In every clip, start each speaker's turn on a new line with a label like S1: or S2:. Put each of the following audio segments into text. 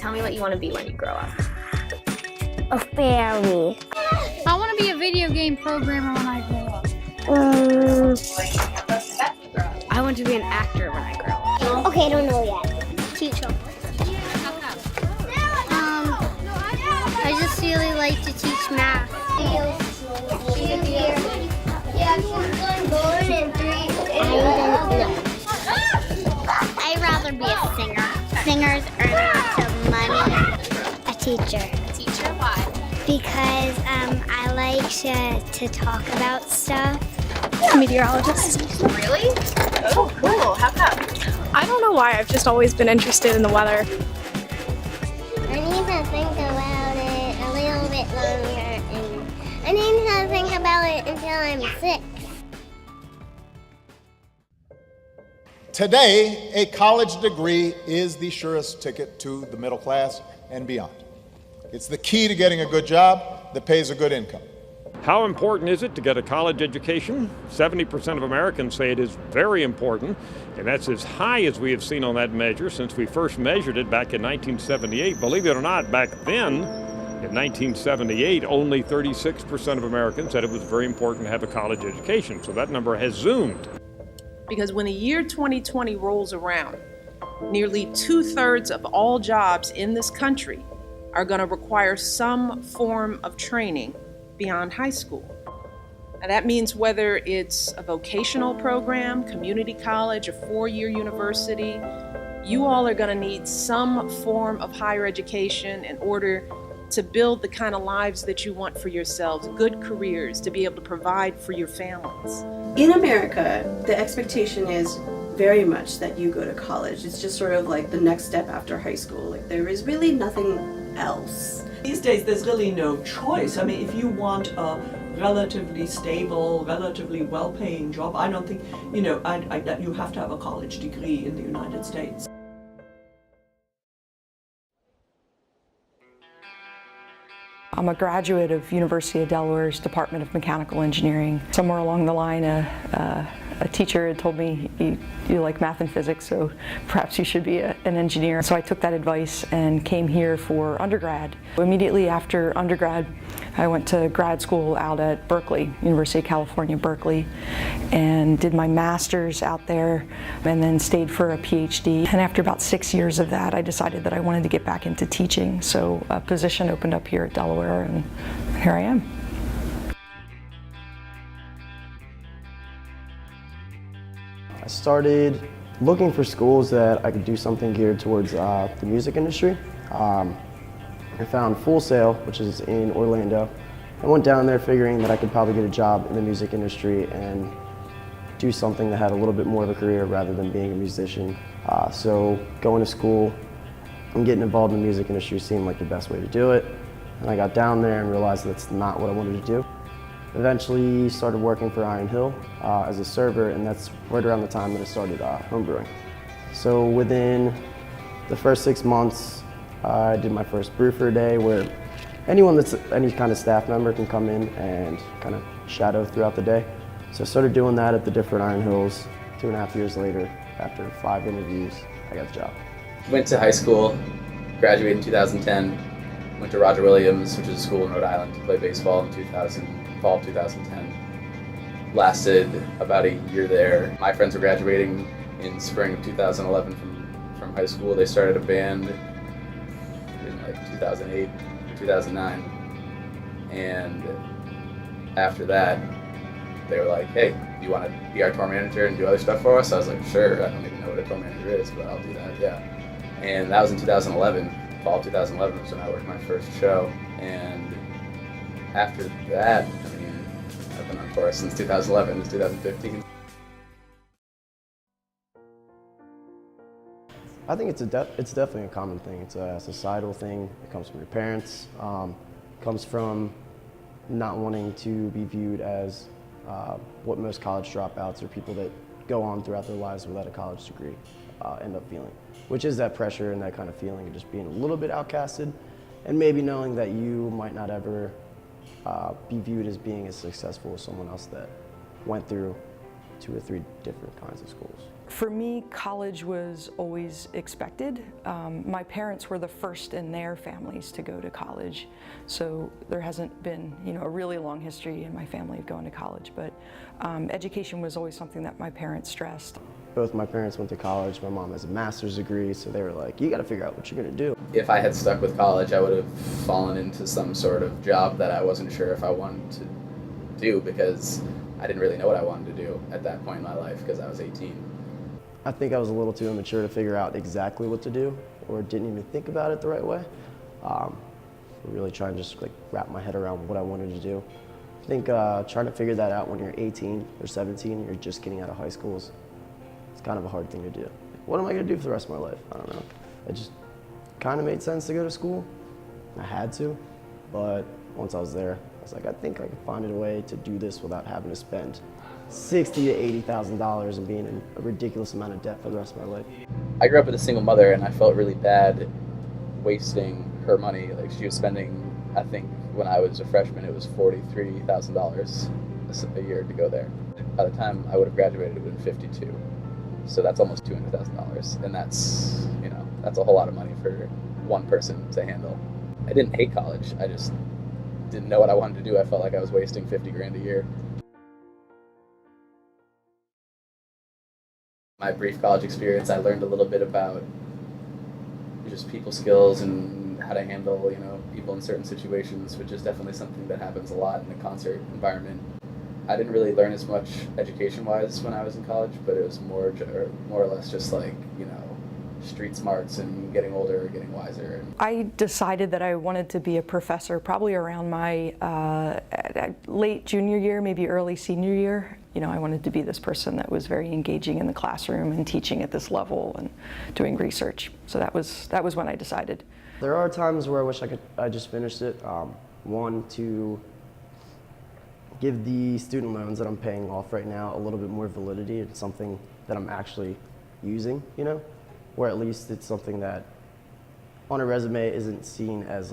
S1: Tell me what you want to be when you grow up.
S2: A fairy.
S3: I want to be a video game programmer when I grow up.
S1: I want to be an actor when I grow up.
S2: Okay, I don't know yet.
S3: Teacher. I just really like to teach math. I'd rather be a singer. Singers earn lots of money. A teacher.
S1: A teacher? Why?
S2: Because I like to talk about stuff.
S4: A meteorologist.
S1: Really? Oh, cool. How come?
S4: I don't know why, I've just always been interested in the weather.
S2: I need to think about it a little bit longer, and I need to think about it until I'm 6.
S5: Today, a college degree is the surest ticket to the middle class and beyond. It's the key to getting a good job that pays a good income.
S6: How important is it to get a college education? 70% of Americans say it is very important, and that's as high as we have seen on that measure since we first measured it back in 1978. Believe it or not, back then, in 1978, only 36% of Americans said it was very important to have a college education, so that number has zoomed.
S7: Because when the year 2020 rolls around, nearly 2/3 of all jobs in this country are going to require some form of training beyond high school. Now that means whether it's a vocational program, community college, a 4-year university, you all are going to need some form of higher education in order to build the kind of lives that you want for yourselves, good careers, to be able to provide for your families.
S8: In America, the expectation is very much that you go to college. It's just sort of like the next step after high school. Like there is really nothing else.
S9: These days, there's really no choice. I mean, if you want a relatively stable, relatively well-paying job, I don't think, that you have to have a college degree in the United States.
S10: I'm a graduate of University of Delaware's Department of Mechanical Engineering. Somewhere along the line, a teacher had told me, you like math and physics, so perhaps you should be an engineer. So I took that advice and came here for undergrad. Immediately after undergrad, I went to grad school out at Berkeley, University of California, Berkeley, and did my master's out there and then stayed for a PhD. And after about 6 years of that, I decided that I wanted to get back into teaching. So a position opened up here at Delaware, and here I am.
S11: I started looking for schools that I could do something geared towards the music industry. I found Full Sail, which is in Orlando. I went down there figuring that I could probably get a job in the music industry and do something that had a little bit more of a career rather than being a musician. So going to school and getting involved in the music industry seemed like the best way to do it. And I got down there and realized that's not what I wanted to do. Eventually started working for Iron Hill as a server, and that's right around the time that I started homebrewing. So within the first 6 months, I did my first brew for a day, where anyone that's any kind of staff member can come in and kind of shadow throughout the day. So I started doing that at the different Iron Hills. 2.5 years later, after 5 interviews, I got the job.
S12: Went to high school, graduated in 2010, went to Roger Williams, which is a school in Rhode Island, to play baseball in fall of 2010. Lasted about a year there. My friends were graduating in spring of 2011 from high school. They started a band in like 2008 or 2009. And after that, they were like, hey, do you want to be our tour manager and do other stuff for us? I was like, sure, I don't even know what a tour manager is, but I'll do that, yeah. And that was in 2011, fall of 2011 was when I worked my first show. And after that, I mean, I've been on tour since 2011, it's 2015.
S11: I think it's definitely a common thing. It's a societal thing. It comes from your parents. Comes from not wanting to be viewed as what most college dropouts or people that go on throughout their lives without a college degree end up feeling, which is that pressure and that kind of feeling of just being a little bit outcasted, and maybe knowing that you might not ever be viewed as being as successful as someone else that went through 2 or 3 different kinds of schools.
S10: For me, college was always expected. My parents were the first in their families to go to college, so there hasn't been, a really long history in my family of going to college, but education was always something that my parents stressed.
S11: Both my parents went to college. My mom has a master's degree, so they were like, you gotta figure out what you're gonna do.
S12: If I had stuck with college, I would have fallen into some sort of job that I wasn't sure if I wanted to do, because I didn't really know what I wanted to do at that point in my life because I was 18.
S11: I think I was a little too immature to figure out exactly what to do, or didn't even think about it the right way. Really trying to just wrap my head around what I wanted to do. I think trying to figure that out when you're 18 or 17, you're just getting out of high school, it's kind of a hard thing to do. What am I going to do for the rest of my life? I don't know. It just kind of made sense to go to school. I had to, but once I was there, I was like, I think I can find a way to do this without having to spend $60,000 to $80,000 and being in a ridiculous amount of debt for the rest of my life.
S12: I grew up with a single mother, and I felt really bad wasting her money. Like, she was spending, I think when I was a freshman, it was $43,000 a year to go there. By the time I would have graduated, it would have been 52. So that's almost $200,000, and that's a whole lot of money for one person to handle. I didn't hate college. I just didn't know what I wanted to do. I felt like I was wasting 50 grand a year. My brief college experience, I learned a little bit about just people skills and how to handle, people in certain situations, which is definitely something that happens a lot in the concert environment. I didn't really learn as much education-wise when I was in college, but it was more or less just street smarts and getting older, getting wiser.
S10: I decided that I wanted to be a professor probably around my late junior year, maybe early senior year. I wanted to be this person that was very engaging in the classroom and teaching at this level and doing research. So that was when I decided.
S11: There are times where I wish I just finished it. One, to give the student loans that I'm paying off right now a little bit more validity. It's something that I'm actually using, or at least it's something that on a resume isn't seen as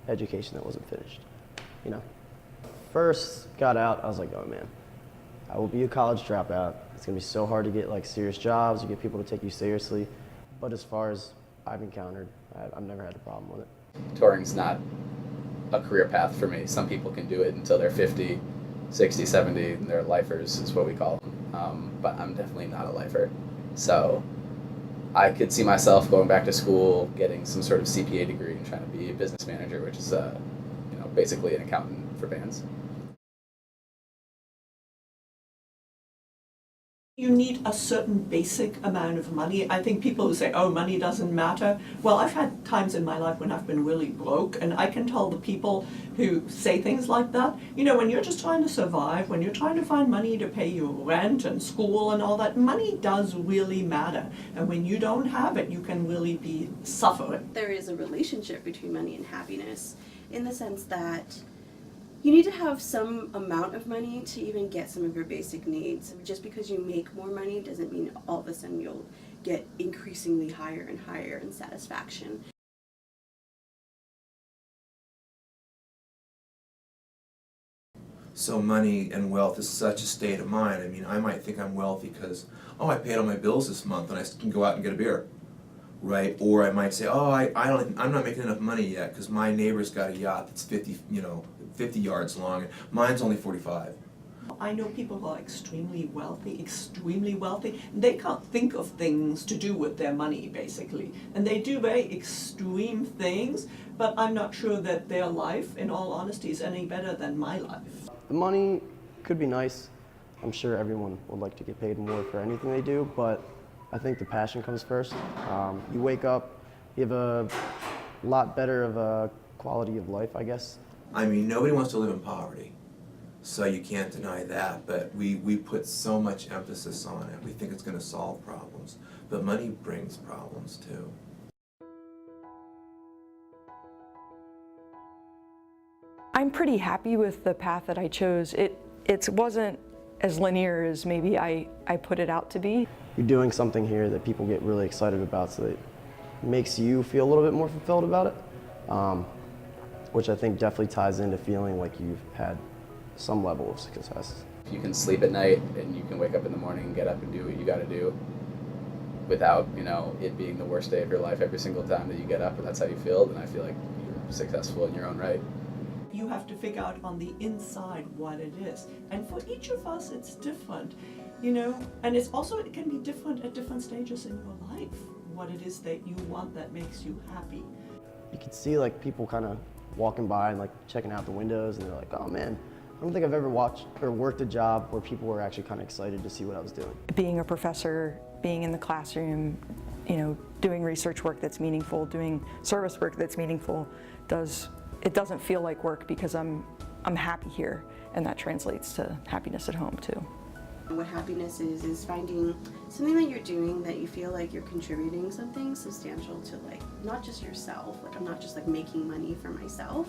S11: education that wasn't finished, First got out, I was like, oh man, I will be a college dropout. It's gonna be so hard to get serious jobs, you get people to take you seriously. But as far as I've encountered, I've never had a problem with it.
S12: Touring's not a career path for me. Some people can do it until they're 50, 60, 70, and they're lifers is what we call them. But I'm definitely not a lifer. So I could see myself going back to school, getting some sort of CPA degree and trying to be a business manager, which is basically an accountant for bands.
S9: You need a certain basic amount of money. I think people who say, oh, money doesn't matter. Well, I've had times in my life when I've been really broke, and I can tell the people who say things like that, when you're just trying to survive, when you're trying to find money to pay your rent and school and all that, money does really matter. And when you don't have it, you can really be suffering.
S8: There is a relationship between money and happiness in the sense that you need to have some amount of money to even get some of your basic needs. Just because you make more money doesn't mean all of a sudden you'll get increasingly higher and higher in satisfaction.
S13: So money and wealth is such a state of mind. I mean, I might think I'm wealthy because, I paid all my bills this month and I can go out and get a beer, right? Or I might say, I'm not making enough money yet because my neighbor's got a yacht that's 50 yards long, and mine's only 45.
S9: I know people who are extremely wealthy. They can't think of things to do with their money, basically. And they do very extreme things, but I'm not sure that their life, in all honesty, is any better than my life.
S11: The money could be nice. I'm sure everyone would like to get paid more for anything they do, but I think the passion comes first. You wake up, you have a lot better of a quality of life, I guess.
S13: I mean, nobody wants to live in poverty, so you can't deny that, but we put so much emphasis on it. We think it's going to solve problems, but money brings problems too.
S10: I'm pretty happy with the path that I chose. It wasn't as linear as maybe I put it out to be.
S11: You're doing something here that people get really excited about, so it makes you feel a little bit more fulfilled about it. Which I think definitely ties into feeling like you've had some level of success.
S12: If you can sleep at night and you can wake up in the morning and get up and do what you got to do without, it being the worst day of your life every single time that you get up and that's how you feel, then I feel like you're successful in your own right.
S9: You have to figure out on the inside what it is. And for each of us, it's different, and it can be different at different stages in your life, what it is that you want that makes you happy.
S11: You can see like people kind of walking by and like checking out the windows and they're like, oh man, I don't think I've ever watched or worked a job where people were actually kind of excited to see what I was doing.
S10: Being a professor, being in the classroom, doing research work that's meaningful, doing service work that's meaningful, it doesn't feel like work because I'm happy here, and that translates to happiness at home too.
S8: What happiness is finding something that you're doing that you feel like you're contributing something substantial to, like, not just yourself, like I'm not just like making money for myself,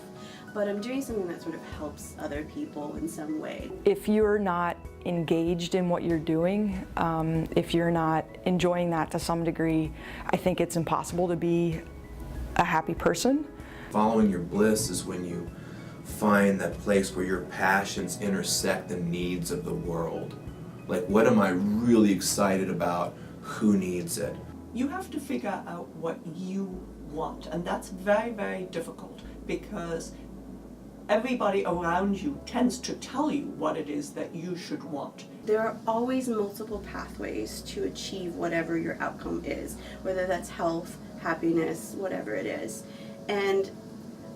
S8: but I'm doing something that sort of helps other people in some way.
S10: If you're not engaged in what you're doing, if you're not enjoying that to some degree, I think it's impossible to be a happy person.
S13: Following your bliss is when you find that place where your passions intersect the needs of the world. Like, what am I really excited about? Who needs it?
S9: You have to figure out what you want, and that's very, very difficult because everybody around you tends to tell you what it is that you should want.
S8: There are always multiple pathways to achieve whatever your outcome is, whether that's health, happiness, whatever it is. And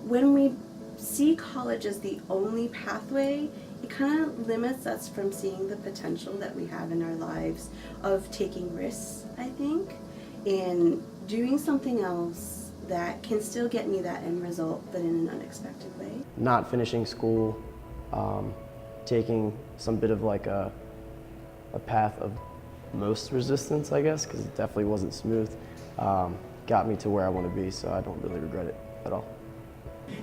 S8: when we see college as the only pathway, it kind of limits us from seeing the potential that we have in our lives of taking risks, I think, and doing something else that can still get me that end result, but in an unexpected way.
S11: Not finishing school, taking some bit of like a path of most resistance, I guess, because it definitely wasn't smooth, got me to where I want to be, so I don't really regret it at all.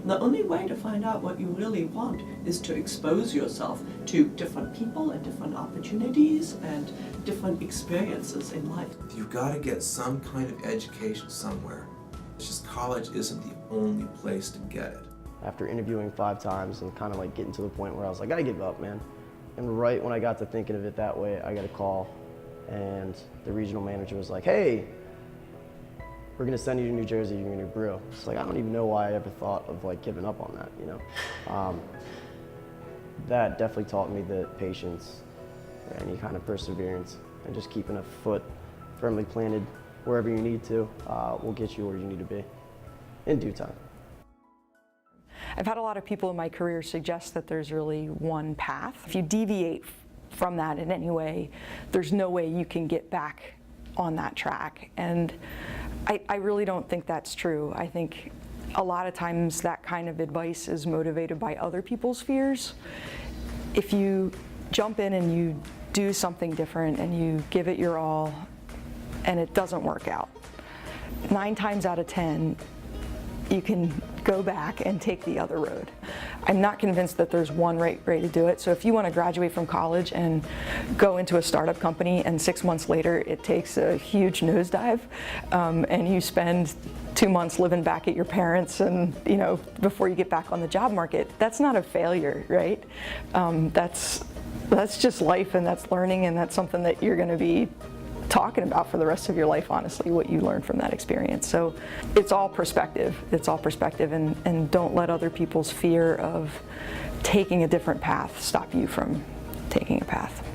S9: The only way to find out what you really want is to expose yourself to different people and different opportunities and different experiences in life.
S13: You've got to get some kind of education somewhere. It's just college isn't the only place to get it.
S11: After interviewing 5 times and kind of like getting to the point where I was like, I gotta give up, man. And right when I got to thinking of it that way, I got a call and the regional manager was like, hey, we're gonna send you to New Jersey, you're gonna grow. It's like, I don't even know why I ever thought of like giving up on that, That definitely taught me that patience, any kind of perseverance, and just keeping a foot firmly planted wherever you need to will get you where you need to be in due time.
S10: I've had a lot of people in my career suggest that there's really one path. If you deviate from that in any way, there's no way you can get back on that track. And I really don't think that's true. I think a lot of times that kind of advice is motivated by other people's fears. If you jump in and you do something different and you give it your all and it doesn't work out, 9 times out of 10, you can go back and take the other road. I'm not convinced that there's one right way to do it. So if you want to graduate from college and go into a startup company and 6 months later it takes a huge nosedive and you spend 2 months living back at your parents and before you get back on the job market, that's not a failure, right? That's just life, and that's learning, and that's something that you're going to be talking about for the rest of your life, honestly, what you learned from that experience. So it's all perspective. It's all perspective, and don't let other people's fear of taking a different path stop you from taking a path.